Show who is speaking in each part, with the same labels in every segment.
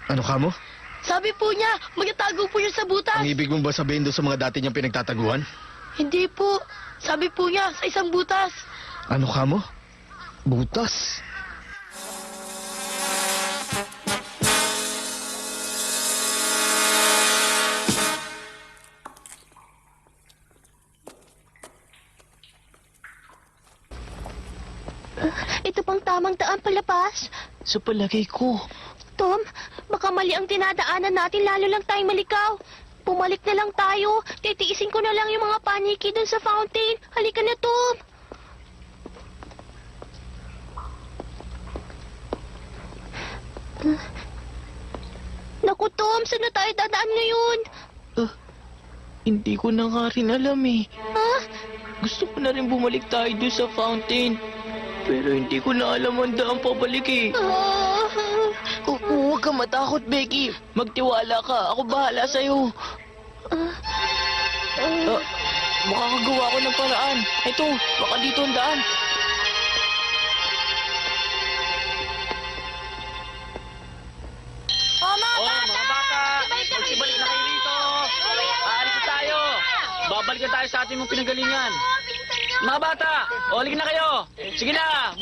Speaker 1: Ano ka mo?
Speaker 2: Sabi po niya, magtatago po siya sa butas.
Speaker 1: Ang ibig mong ba sabihin doon sa mga dati niyang pinagtataguan?
Speaker 2: Hindi po. Sabi po niya, sa isang butas.
Speaker 1: Ano ka mo? Butas.
Speaker 2: Ito pang tamang daan palabas.
Speaker 3: Sa palagay ko.
Speaker 2: Tom, baka mali ang dinadaanan natin, lalo lang tayong malikaw. Pumalik na lang tayo. Titiisin ko na lang yung mga paniki dun sa fountain. Halika na, Tom. Naku, Tom, saan na tayo dadaan ngayon?
Speaker 3: Hindi ko na nga rin alam eh.
Speaker 2: Ha?
Speaker 3: Gusto ko na rin bumalik tayo doon sa fountain. Pero hindi ko na alam ang daan pabalik eh. Huwag ka matakot, Becky. Magtiwala ka. Ako bahala sa'yo. Makakagawa ko ng paraan. Ito, baka dito ang daan.
Speaker 4: Mga bata! Magsibalik na kayo rito! Aalis na tayo! Babalik na tayo sa ating mong pinanggalingan! Mga bata! Olig na kayo! Sige na!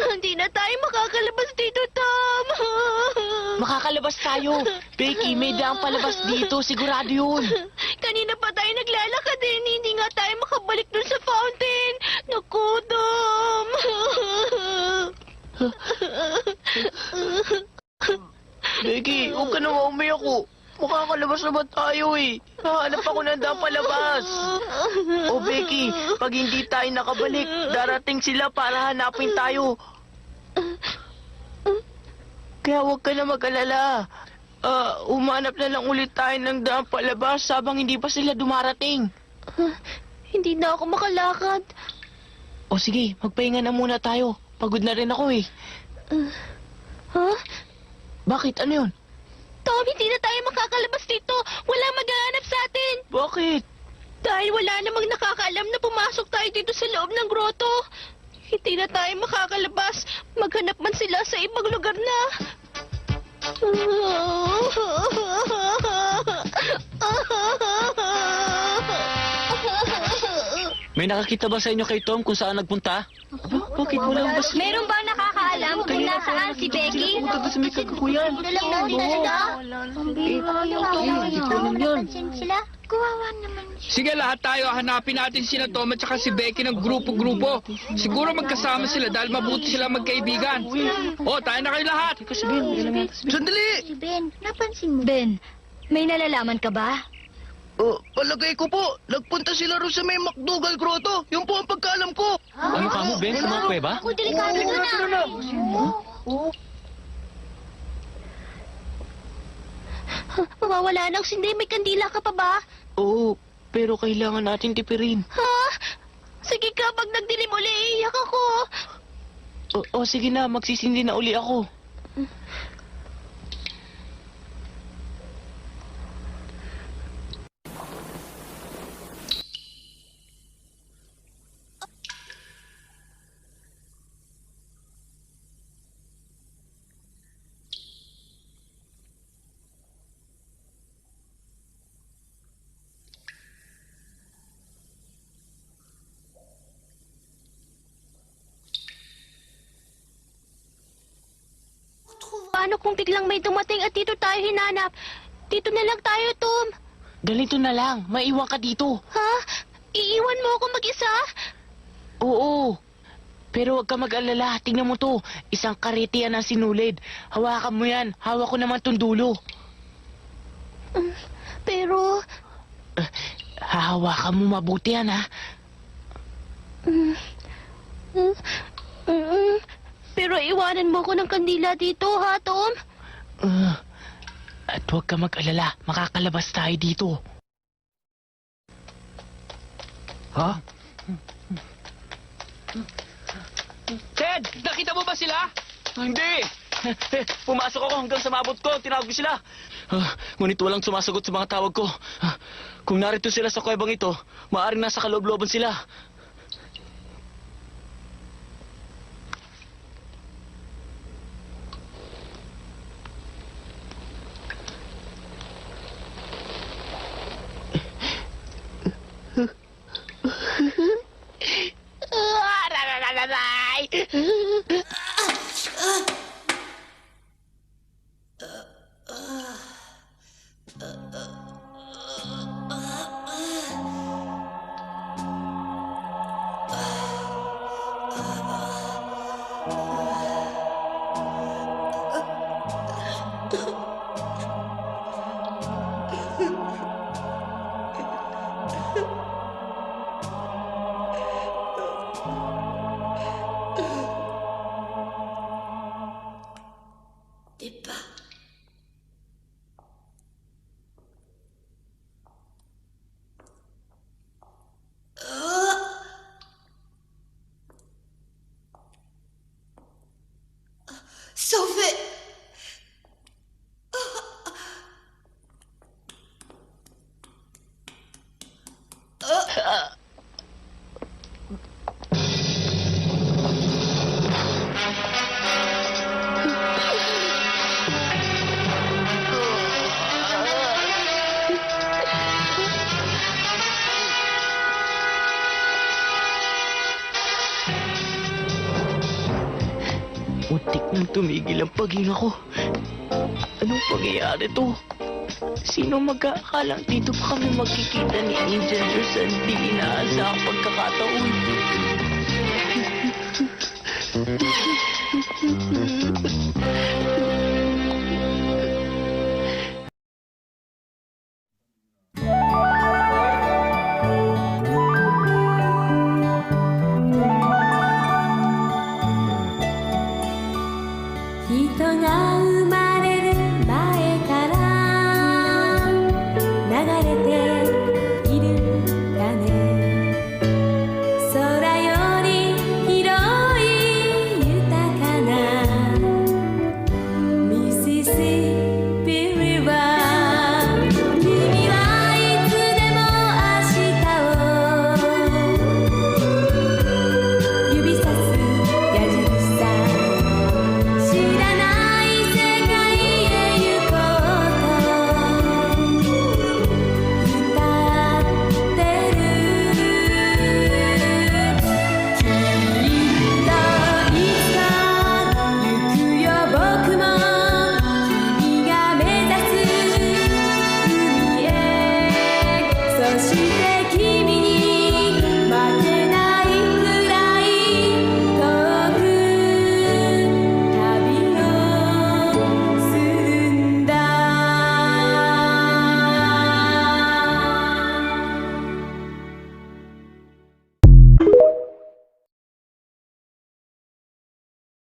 Speaker 2: Hindi na tayo makakalabas dito, Tom.
Speaker 3: Makakalabas tayo. Becky, may daan palabas dito. Sigurado yun.
Speaker 2: Kanina pa tayo naglalakad din. Hindi nga tayo makabalik dun sa fountain. Naku, Tom.
Speaker 3: Becky, huwag ka na umiyak ko. Makakalabas naman tayo eh. Hahanap ako ng daan palabas. O Becky, pag hindi tayo nakabalik, darating sila para hanapin tayo. Kaya huwag ka na mag-alala. Umanap na lang ulit tayo ng daan palabas habang hindi pa sila dumarating.
Speaker 2: Hindi na ako makalakad.
Speaker 3: O sige, magpahinga na muna tayo. Pagod na rin ako eh.
Speaker 2: Ha?
Speaker 3: Bakit? Ano yun?
Speaker 2: Tom, hindi na tayo makakalabas dito. Walang maghahanap sa atin.
Speaker 3: Bakit?
Speaker 2: Dahil wala namang nakakaalam na pumasok tayo dito sa loob ng grotto. Hindi na tayo makakalabas. Maghanap man sila sa ibang lugar na.
Speaker 4: May nakakita ba sa inyo kay Tom kung saan nagpunta?
Speaker 3: Bakit walang bas?
Speaker 2: Meron ba nakakaalam kung nasaan si Becky?
Speaker 3: Pumunta doon sa may kakakuyan.
Speaker 2: Alam natin talaga.
Speaker 3: Hindi ko alam yun.
Speaker 2: Sila? Kawawa naman siya.
Speaker 5: Sige, lahat tayo. Hanapin natin sila Tom at saka si Becky ng grupo-grupo. Siguro magkasama sila dahil mabuti sila magkaibigan. O, tayo na kayo lahat.
Speaker 1: Sandali!
Speaker 2: Si Ben, napansin mo? Ben, may nalalaman ka ba?
Speaker 1: Palagay ko po, nagpunta sila rin sa may McDougal Grotto. Yun po ang pagkaalam ko.
Speaker 4: Ano ka mo, Ben? Sa mga kuweba?
Speaker 2: Ako, delikado na. Mawawala na ang sindi. May kandila ka pa ba?
Speaker 3: Oo, pero kailangan natin tipirin.
Speaker 2: Ha? Sige ka, pag nagdilim uli, iiyak ako.
Speaker 3: O sige na, magsisindi na uli ako.
Speaker 2: Paano kung biglang may dumating at dito tayo hinanap? Dito na lang tayo, Tom.
Speaker 3: Ganito na lang, maiwan ka dito.
Speaker 2: Ha? Iiwan mo ako mag-isa?
Speaker 3: Oo. Pero huwag ka mag-alala, tingnan mo to. Isang karete yan ang sinulid. Hawakan mo yan, hawak ko naman tong dulo.
Speaker 2: Pero...
Speaker 3: Hahawakan mo mabuti yan, ha?
Speaker 2: Pero iwanan mo ko ng kandila dito, ha, Tom?
Speaker 3: At huwag ka mag-alala, makakalabas tayo dito. Ha?
Speaker 5: Ted, nakita mo ba sila?
Speaker 4: Hindi! Pumasok ako hanggang sa mabot ko. Tinawag ko sila. Ngunit walang sumasagot sa mga tawag ko. Kung narito sila sa kuwebang ito, maaaring nasa kaloob-looban sila.
Speaker 6: Sophie!
Speaker 3: Muntik nang tumigil ang paghinga ko. Anong pangyayari to? Sino mag-aakalang dito pa kami magkikita ni Angel sa di inaasahang pagkakataon?